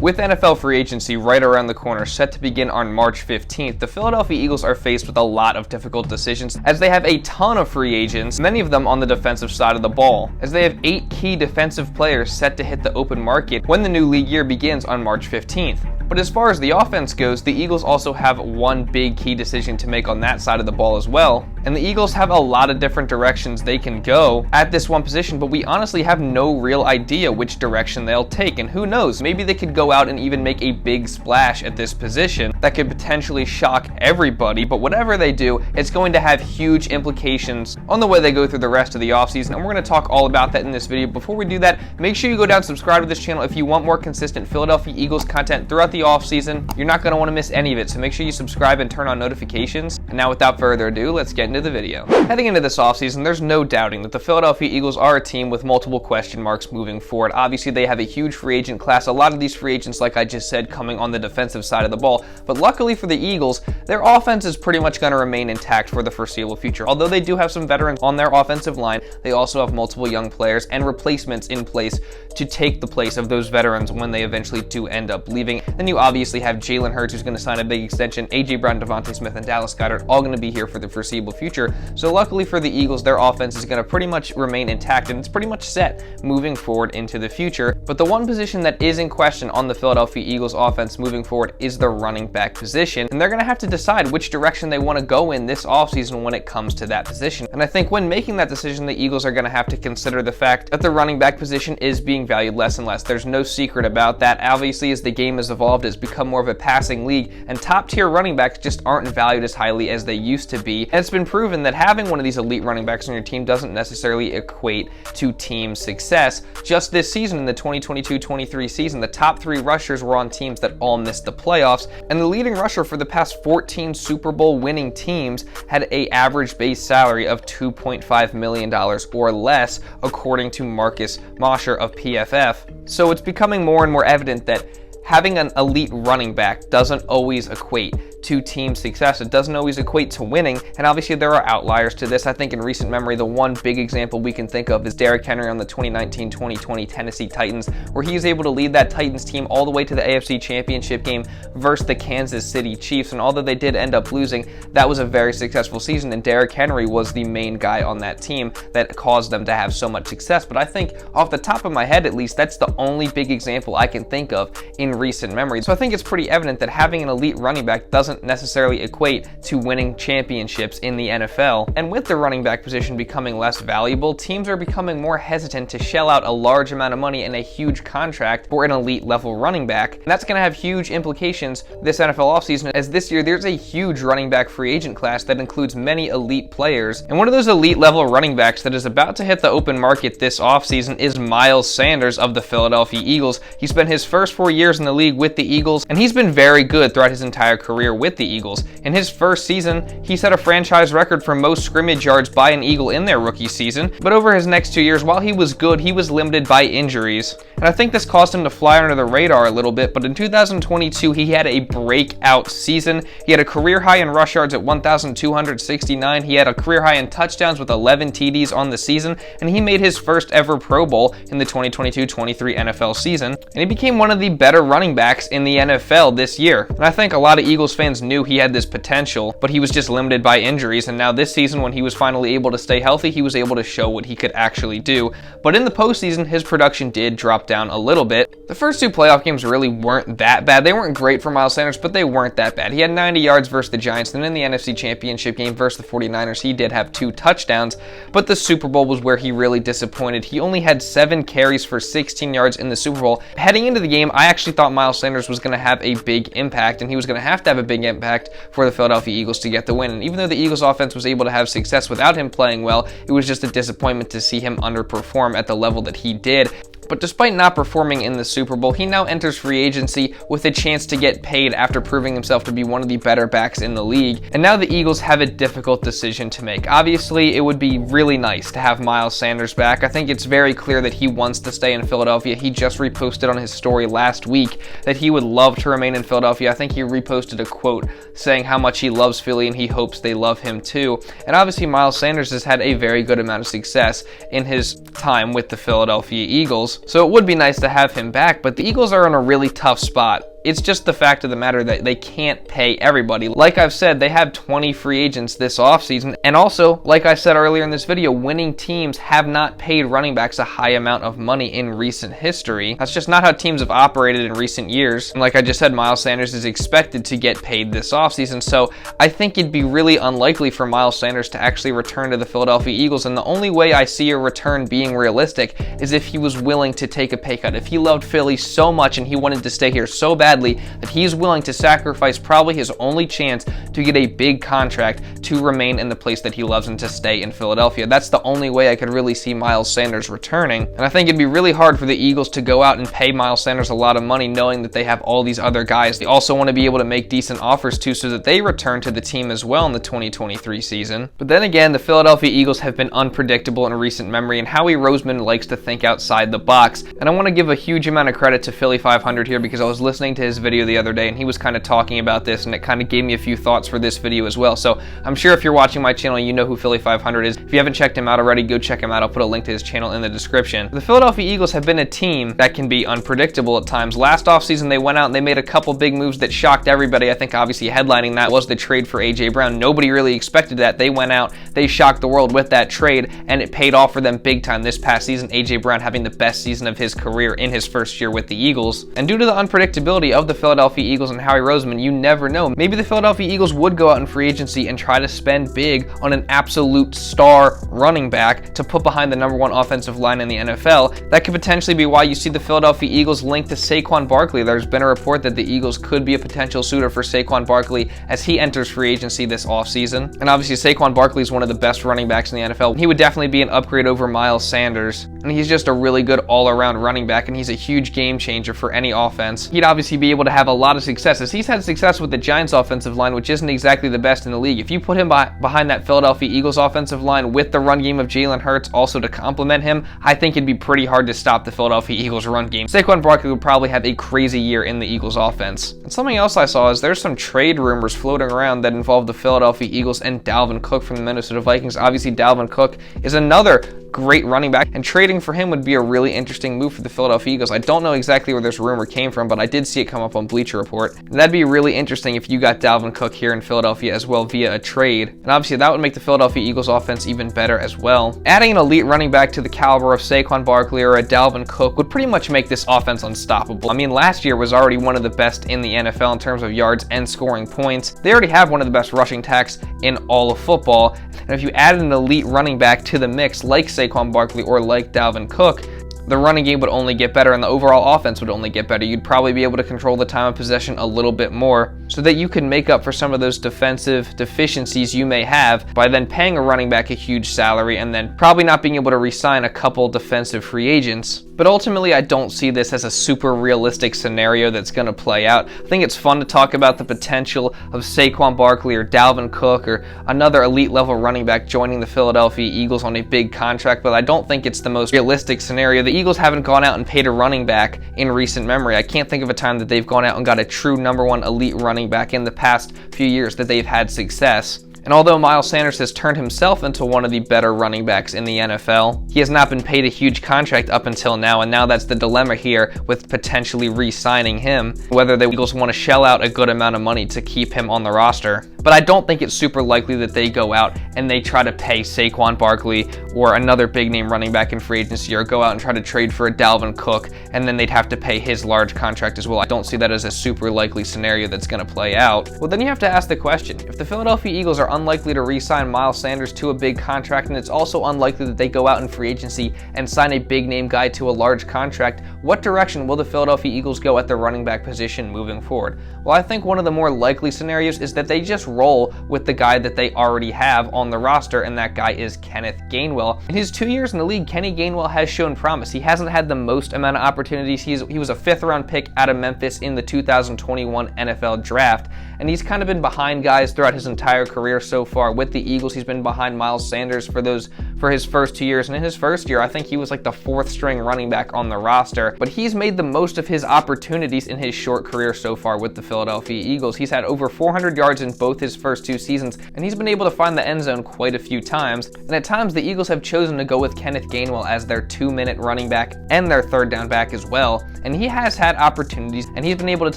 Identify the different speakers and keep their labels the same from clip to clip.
Speaker 1: With NFL free agency right around the corner, set to begin on March 15th, the Philadelphia Eagles are faced with a lot of difficult decisions as they have a ton of free agents, many of them on the defensive side of the ball, as they have 8 key defensive players set to hit the open market when the new league year begins on March 15th. But as far as the offense goes, the Eagles also have one big key decision to make on that side of the ball as well. And the Eagles have a lot of different directions they can go at this one position, but we honestly have no real idea which direction they'll take. And who knows, maybe they could go out and even make a big splash at this position that could potentially shock everybody. But whatever they do, it's going to have huge implications on the way they go through the rest of the offseason. And we're going to talk all about that in this video. Before we do that, make sure you go down and subscribe to this channel if you want more consistent Philadelphia Eagles content throughout the offseason. You're not going to want to miss any of it, so make sure you subscribe and turn on notifications. And now without further ado, let's get into the video. Heading into this offseason, there's no doubting that the Philadelphia Eagles are a team with multiple question marks moving forward. Obviously, they have a huge free agent class. A lot of these free agents, like I just said, coming on the defensive side of the ball. But luckily for the Eagles, their offense is pretty much going to remain intact for the foreseeable future. Although they do have some veterans on their offensive line, they also have multiple young players and replacements in place to take the place of those veterans when they eventually do end up leaving. Then you obviously have Jalen Hurts, who's going to sign a big extension, A.J. Brown, Devonta Smith, and Dallas Goedert all going to be here for the foreseeable future. So luckily for the Eagles, their offense is going to pretty much remain intact, and it's pretty much set moving forward into the future. But the one position that is in question on the Philadelphia Eagles offense moving forward is the running back position, and they're going to have to decide which direction they want to go in this offseason when it comes to that position. And I think when making that decision, the Eagles are going to have to consider the fact that the running back position is being valued less and less. There's no secret about that. Obviously, as the game has evolved, it's become more of a passing league, and top-tier running backs just aren't valued as highly as they used to be. And it's been proven that having one of these elite running backs on your team doesn't necessarily equate to team success. Just this season, in the 2022-23 season, the top 3 rushers were on teams that all missed the playoffs, and the leading rusher for the past 14 Super Bowl winning teams had an average base salary of $2.5 million or less, according to Marcus Mosher of PFF. So it's becoming more and more evident that having an elite running back doesn't always equate to team success. It doesn't always equate to winning, and obviously there are outliers to this. I think in recent memory, the one big example we can think of is Derrick Henry on the 2019-2020 Tennessee Titans, where he was able to lead that Titans team all the way to the AFC Championship game versus the Kansas City Chiefs. And although they did end up losing, that was a very successful season, and Derrick Henry was the main guy on that team that caused them to have so much success. But I think off the top of my head, at least, that's the only big example I can think of in recent memory. So I think it's pretty evident that having an elite running back doesn't necessarily equate to winning championships in the NFL. And with the running back position becoming less valuable, teams are becoming more hesitant to shell out a large amount of money and a huge contract for an elite level running back. And that's going to have huge implications this NFL offseason, as this year there's a huge running back free agent class that includes many elite players. And one of those elite level running backs that is about to hit the open market this offseason is Miles Sanders of the Philadelphia Eagles. He spent his first 4 years in the league with the Eagles, and he's been very good throughout his entire career with the Eagles. In his first season, he set a franchise record for most scrimmage yards by an Eagle in their rookie season, but over his next 2 years, while he was good, he was limited by injuries. And I think this caused him to fly under the radar a little bit, but in 2022, he had a breakout season. He had a career high in rush yards at 1,269. He had a career high in touchdowns with 11 TDs on the season, and he made his first ever Pro Bowl in the 2022-23 NFL season. And he became one of the better running backs in the NFL this year. And I think a lot of Eagles fans knew he had this potential, but he was just limited by injuries. And now this season, when he was finally able to stay healthy, he was able to show what he could actually do. But in the postseason, his production did drop down a little bit. The first 2 playoff games really weren't that bad. They weren't great for Miles Sanders, but they weren't that bad. He had 90 yards versus the Giants, and in the NFC Championship game versus the 49ers, he did have 2 touchdowns, but the Super Bowl was where he really disappointed. He only had 7 carries for 16 yards in the Super Bowl. Heading into the game, I actually thought Miles Sanders was going to have a big impact, and he was going to have a big impact for the Philadelphia Eagles to get the win. And even though the Eagles offense was able to have success without him playing well, it was just a disappointment to see him underperform at the level that he did. But despite not performing in the Super Bowl, he now enters free agency with a chance to get paid after proving himself to be one of the better backs in the league. And now the Eagles have a difficult decision to make. Obviously, it would be really nice to have Miles Sanders back. I think it's very clear that he wants to stay in Philadelphia. He just reposted on his story last week that he would love to remain in Philadelphia. I think he reposted a quote saying how much he loves Philly and he hopes they love him too. And obviously, Miles Sanders has had a very good amount of success in his time with the Philadelphia Eagles. Eagles, so it would be nice to have him back, but the Eagles are in a really tough spot. It's just the fact of the matter that they can't pay everybody. Like I've said, they have 20 free agents this offseason. And also, like I said earlier in this video, winning teams have not paid running backs a high amount of money in recent history. That's just not how teams have operated in recent years. And like I just said, Miles Sanders is expected to get paid this offseason. So I think it'd be really unlikely for Miles Sanders to actually return to the Philadelphia Eagles. And the only way I see a return being realistic is if he was willing to take a pay cut. If he loved Philly so much and he wanted to stay here so bad that he's willing to sacrifice probably his only chance to get a big contract to remain in the place that he loves and to stay in Philadelphia. That's the only way I could really see Miles Sanders returning. And I think it'd be really hard for the Eagles to go out and pay Miles Sanders a lot of money knowing that they have all these other guys they also want to be able to make decent offers to so that they return to the team as well in the 2023 season. But then again, the Philadelphia Eagles have been unpredictable in recent memory, and Howie Roseman likes to think outside the box. And I want to give a huge amount of credit to Philly 500 here because I was listening to his video the other day and he was kind of talking about this, and it kind of gave me a few thoughts for this video as well. So I'm sure if you're watching my channel, you know who Philly 500 is. If you haven't checked him out already, go check him out. I'll put a link to his channel in the description. The Philadelphia Eagles have been a team that can be unpredictable at times. Last offseason, they went out and they made a couple big moves that shocked everybody. I think obviously headlining that was the trade for AJ Brown. Nobody really expected that. They went out, they shocked the world with that trade, and it paid off for them big time this past season. AJ Brown having the best season of his career in his first year with the Eagles. And due to the unpredictability of the Philadelphia Eagles and Howie Roseman, you never know. Maybe the Philadelphia Eagles would go out in free agency and try to spend big on an absolute star running back to put behind the #1 offensive line in the NFL. That could potentially be why you see the Philadelphia Eagles linked to Saquon Barkley. There's been a report that the Eagles could be a potential suitor for Saquon Barkley as he enters free agency this offseason. And obviously Saquon Barkley is one of the best running backs in the NFL. He would definitely be an upgrade over Miles Sanders. And he's just a really good all-around running back, and he's a huge game changer for any offense. He'd obviously be able to have a lot of success, as he's had success with the Giants offensive line, which isn't exactly the best in the league. If you put him behind that Philadelphia Eagles offensive line with the run game of Jalen Hurts also to complement him, I think it'd be pretty hard to stop the Philadelphia Eagles run game. Saquon Barkley would probably have a crazy year in the Eagles offense. And something else I saw is there's some trade rumors floating around that involve the Philadelphia Eagles and Dalvin Cook from the Minnesota Vikings. Obviously, Dalvin Cook is another great running back, and trading for him would be a really interesting move for the Philadelphia Eagles. I don't know exactly where this rumor came from, but I did see it come up on Bleacher Report. And that'd be really interesting if you got Dalvin Cook here in Philadelphia as well via a trade. And obviously that would make the Philadelphia Eagles offense even better as well. Adding an elite running back to the caliber of Saquon Barkley or a Dalvin Cook would pretty much make this offense unstoppable. I mean, last year was already one of the best in the NFL in terms of yards and scoring points. They already have one of the best rushing attacks in all of football. And if you added an elite running back to the mix like Saquon Barkley or like Dalvin Cook, the running game would only get better and the overall offense would only get better. You'd probably be able to control the time of possession a little bit more so that you can make up for some of those defensive deficiencies you may have by then paying a running back a huge salary and then probably not being able to re-sign a couple defensive free agents. But ultimately, I don't see this as a super realistic scenario that's going to play out. I think it's fun to talk about the potential of Saquon Barkley or Dalvin Cook or another elite level running back joining the Philadelphia Eagles on a big contract, but I don't think it's the most realistic scenario. The Eagles haven't gone out and paid a running back in recent memory. I can't think of a time that they've gone out and got a true #1 elite running back in the past few years that they've had success. And although Miles Sanders has turned himself into one of the better running backs in the NFL, he has not been paid a huge contract up until now, and now that's the dilemma here with potentially re-signing him, whether the Eagles want to shell out a good amount of money to keep him on the roster. But I don't think it's super likely that they go out and they try to pay Saquon Barkley or another big name running back in free agency, or go out and try to trade for a Dalvin Cook, and then they'd have to pay his large contract as well. I don't see that as a super likely scenario that's going to play out. Well, then you have to ask the question, if the Philadelphia Eagles are unlikely to re-sign Miles Sanders to a big contract, and it's also unlikely that they go out in free agency and sign a big name guy to a large contract, what direction will the Philadelphia Eagles go at the running back position moving forward? Well, I think one of the more likely scenarios is that they just roll with the guy that they already have on the roster, and that guy is Kenneth Gainwell. In his 2 years in the league, Kenny Gainwell has shown promise. He hasn't had the most amount of opportunities. He was a 5th round pick out of Memphis in the 2021 NFL draft, and he's kind of been behind guys throughout his entire career so far with the Eagles. He's been behind Miles Sanders for his first 2 years, and in his first year, I think he was like the 4th string running back on the roster, but he's made the most of his opportunities in his short career so far with the Philadelphia Eagles. He's had over 400 yards in both his first 2 seasons, and he's been able to find the end zone quite a few times, and at times the Eagles have chosen to go with Kenneth Gainwell as their 2-minute running back and their 3rd down back as well, and he has had opportunities, and he's been able to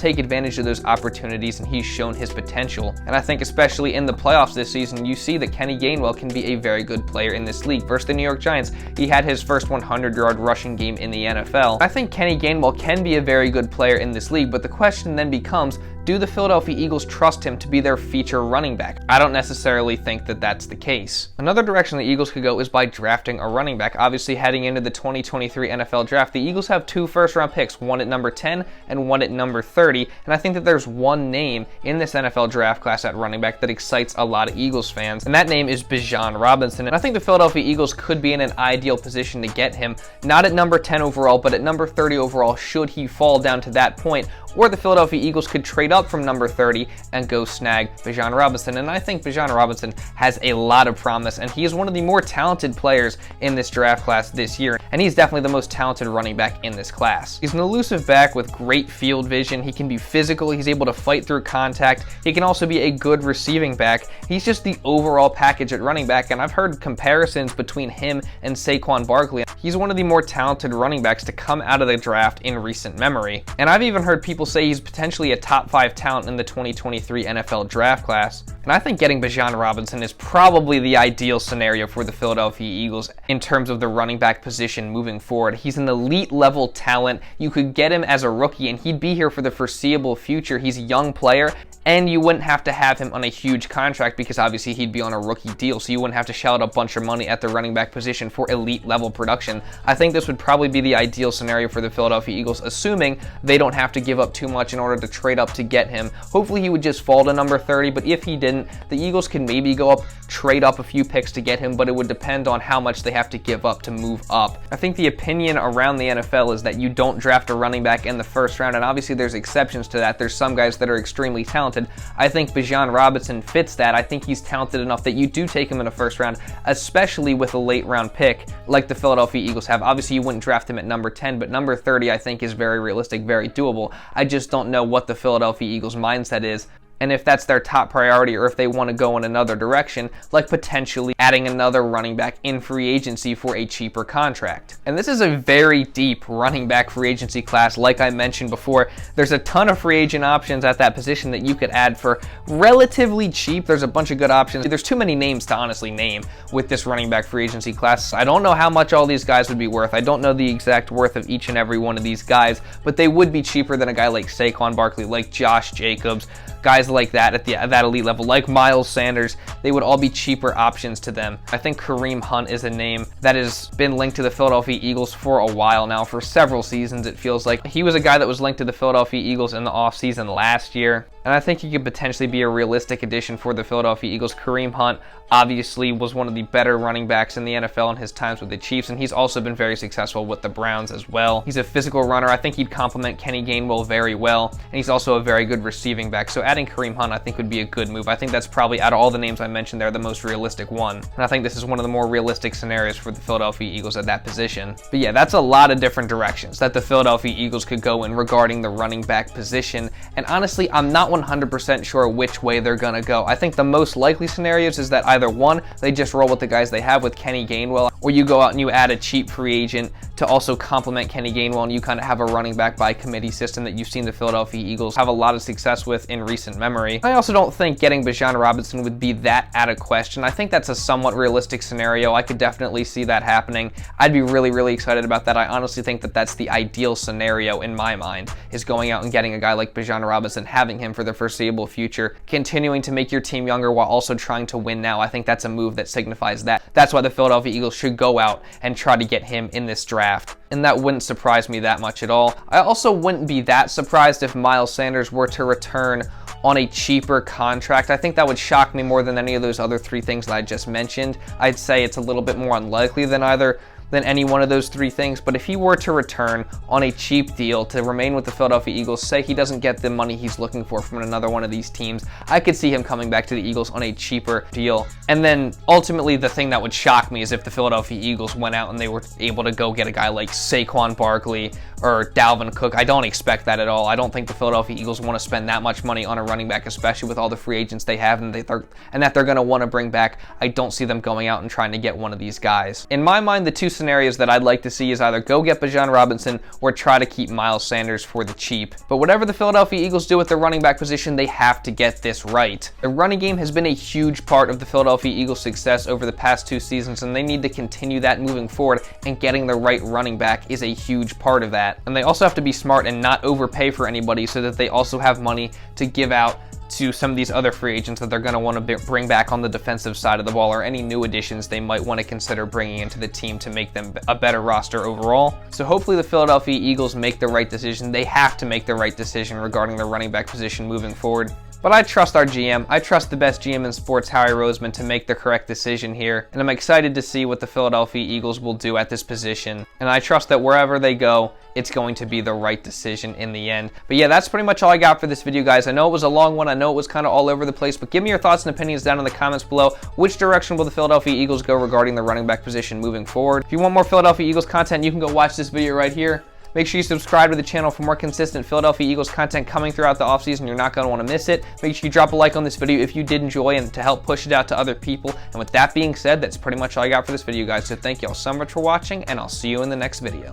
Speaker 1: take advantage of those opportunities, and he's shown his potential. And I think especially in the playoffs this season, you see that Kenny Gainwell can be a very good player in this league. Versus the New York Giants, he had his first 100-yard rushing game in the NFL. I think Kenny Gainwell can be a very good player in this league, but the question then becomes, do the Philadelphia Eagles trust him to be their feature running back? I don't necessarily think that that's the case. Another direction the Eagles could go is by drafting a running back. Obviously, heading into the 2023 NFL Draft, the Eagles have 2 first-round picks, one at number 10 and one at number 30, and I think that there's one name in this NFL Draft class at running back that excites a lot of Eagles fans, and that name is Bijan Robinson, and I think the Philadelphia Eagles could be in an ideal position to get him, not at number 10 overall, but at number 30 overall should he fall down to that point, or the Philadelphia Eagles could trade up from number 30 and go snag Bijan Robinson. And I think Bijan Robinson has a lot of promise, and he is one of the more talented players in this draft class this year, and he's definitely the most talented running back in this class. He's an elusive back with great field vision. He can be physical. He's able to fight through contact. He can also be a good receiving back. He's just the overall package at running back, and I've heard comparisons between him and Saquon Barkley. He's one of the more talented running backs to come out of the draft in recent memory. And I've even heard people say he's potentially a top 5 talent in the 2023 NFL draft class. And I think getting Bijan Robinson is probably the ideal scenario for the Philadelphia Eagles in terms of the running back position moving forward. He's an elite level talent. You could get him as a rookie and he'd be here for the foreseeable future. He's a young player, and you wouldn't have to have him on a huge contract because obviously he'd be on a rookie deal, so you wouldn't have to shell out a bunch of money at the running back position for elite level production. I think this would probably be the ideal scenario for the Philadelphia Eagles, assuming they don't have to give up too much in order to trade up to get him. Hopefully he would just fall to number 30, but if he didn't, the Eagles can maybe go up, trade up a few picks to get him, but it would depend on how much they have to give up to move up. I think the opinion around the NFL is that you don't draft a running back in the first round, and obviously there's exceptions to that. There's some guys that are extremely talented. I think Bijan Robinson fits that. I think he's talented enough that you do take him in the first round, especially with a late round pick like the Philadelphia Eagles have. Obviously you wouldn't draft him at number 10, but number 30 I think is very realistic, very doable. I just don't know what the Philadelphia Eagles mindset is, and if that's their top priority, or if they want to go in another direction, like potentially adding another running back in free agency for a cheaper contract. And this is a very deep running back free agency class. Like I mentioned before, there's a ton of free agent options at that position that you could add for relatively cheap. There's a bunch of good options. There's too many names to honestly name with this running back free agency class. I don't know how much all these guys would be worth. I don't know the exact worth of each and every one of these guys, but they would be cheaper than a guy like Saquon Barkley, like Josh Jacobs, guys like that at that elite level, like Miles Sanders. They would all be cheaper options to them. I think Kareem Hunt is a name that has been linked to the Philadelphia Eagles for a while now, for several seasons it feels like. He was a guy that was linked to the Philadelphia Eagles in the offseason last year, and I think he could potentially be a realistic addition for the Philadelphia Eagles. Kareem Hunt obviously was one of the better running backs in the NFL in his times with the Chiefs, and he's also been very successful with the Browns as well. He's a physical runner. I think he'd complement Kenny Gainwell very well, and he's also a very good receiving back. So adding Kareem Hunt I think would be a good move. I think that's probably, out of all the names I mentioned there, the most realistic one. And I think this is one of the more realistic scenarios for the Philadelphia Eagles at that position. But yeah, that's a lot of different directions that the Philadelphia Eagles could go in regarding the running back position. And honestly, I'm not 100% sure which way they're going to go. I think the most likely scenarios is that either one, they just roll with the guys they have with Kenny Gainwell, or you go out and you add a cheap free agent to also complement Kenny Gainwell, and you kind of have a running back by committee system that you've seen the Philadelphia Eagles have a lot of success with in recent memory. I also don't think getting Bijan Robinson would be that out of question. I think that's a somewhat realistic scenario. I could definitely see that happening. I'd be really, really excited about that. I honestly think that that's the ideal scenario in my mind, is going out and getting a guy like Bijan Robinson, having him for the foreseeable future, continuing to make your team younger while also trying to win now. I think that's a move that signifies that. That's why the Philadelphia Eagles should go out and try to get him in this draft. And that wouldn't surprise me that much at all. I also wouldn't be that surprised if Miles Sanders were to return on a cheaper contract. I think that would shock me more than any of those other three things that I just mentioned. I'd say it's a little bit more unlikely than either than any one of those three things, but if he were to return on a cheap deal to remain with the Philadelphia Eagles, say he doesn't get the money he's looking for from another one of these teams, I could see him coming back to the Eagles on a cheaper deal. And then ultimately the thing that would shock me is if the Philadelphia Eagles went out and they were able to go get a guy like Saquon Barkley or Dalvin Cook. I don't expect that at all. I don't think the Philadelphia Eagles want to spend that much money on a running back, especially with all the free agents they have and that they're going to want to bring back. I don't see them going out and trying to get one of these guys. In my mind, the two scenarios that I'd like to see is either go get Bijan Robinson or try to keep Miles Sanders for the cheap. But whatever the Philadelphia Eagles do with their running back position, they have to get this right. The running game has been a huge part of the Philadelphia Eagles' success over the past 2 seasons, and they need to continue that moving forward, and getting the right running back is a huge part of that. And they also have to be smart and not overpay for anybody so that they also have money to give out to some of these other free agents that they're going to want to bring back on the defensive side of the ball, or any new additions they might want to consider bringing into the team to make them a better roster overall. So hopefully the Philadelphia Eagles make the right decision. They have to make the right decision regarding the running back position moving forward. But I trust our GM. I trust the best GM in sports, Howie Roseman, to make the correct decision here. And I'm excited to see what the Philadelphia Eagles will do at this position. And I trust that wherever they go, it's going to be the right decision in the end. But yeah, that's pretty much all I got for this video, guys. I know it was a long one. I know it was kind of all over the place, but give me your thoughts and opinions down in the comments below. Which direction will the Philadelphia Eagles go regarding the running back position moving forward? If you want more Philadelphia Eagles content, you can go watch this video right here. Make sure you subscribe to the channel for more consistent Philadelphia Eagles content coming throughout the offseason. You're not going to want to miss it. Make sure you drop a like on this video if you did enjoy, and to help push it out to other people. And with that being said, that's pretty much all I got for this video, guys. So thank you all so much for watching, and I'll see you in the next video.